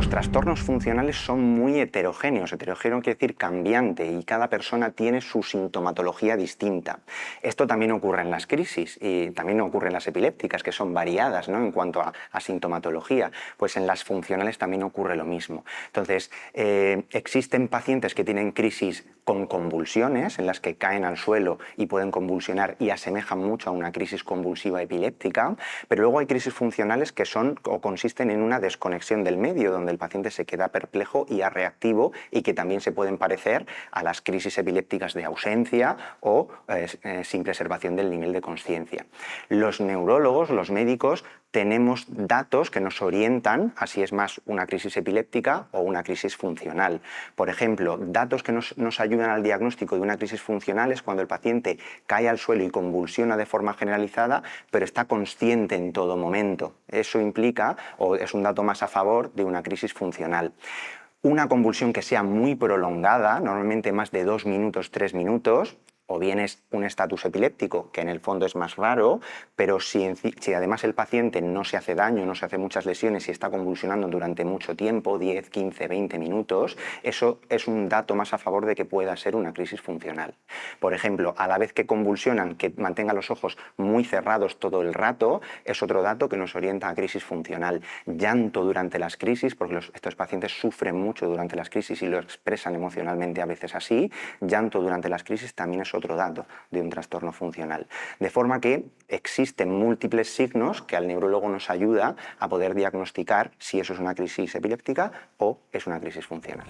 Los trastornos funcionales son muy heterogéneos. Heterogéneo quiere decir cambiante, y cada persona tiene su sintomatología distinta. Esto también ocurre en las crisis y también ocurre en las epilépticas, que son variadas, ¿no?, en cuanto a sintomatología. Pues en las funcionales también ocurre lo mismo. Entonces, existen pacientes que tienen crisis con convulsiones, en las que caen al suelo y pueden convulsionar y asemejan mucho a una crisis convulsiva epiléptica, pero luego hay crisis funcionales que son o consisten en una desconexión del medio, donde el paciente se queda perplejo y reactivo, y que también se pueden parecer a las crisis epilépticas de ausencia o sin preservación del nivel de consciencia. Los neurólogos, los médicos, tenemos datos que nos orientan a si es más una crisis epiléptica o una crisis funcional. Por ejemplo, datos que nos ayudan al diagnóstico de una crisis funcional es cuando el paciente cae al suelo y convulsiona de forma generalizada, pero está consciente en todo momento. Eso implica, o es un dato más a favor de una crisis funcional. Una convulsión que sea muy prolongada, normalmente más de 2 minutos, 3 minutos, o bien es un estatus epiléptico, que en el fondo es más raro, pero si además el paciente no se hace daño, no se hace muchas lesiones y está convulsionando durante mucho tiempo, 10, 15, 20 minutos, eso es un dato más a favor de que pueda ser una crisis funcional. Por ejemplo, a la vez que convulsionan, que mantengan los ojos muy cerrados todo el rato, es otro dato que nos orienta a crisis funcional. Llanto durante las crisis, porque estos pacientes sufren mucho durante las crisis y lo expresan emocionalmente a veces así. Llanto durante las crisis también es otro dato de un trastorno funcional. De forma que existen múltiples signos que al neurólogo nos ayuda a poder diagnosticar si eso es una crisis epiléptica o es una crisis funcional.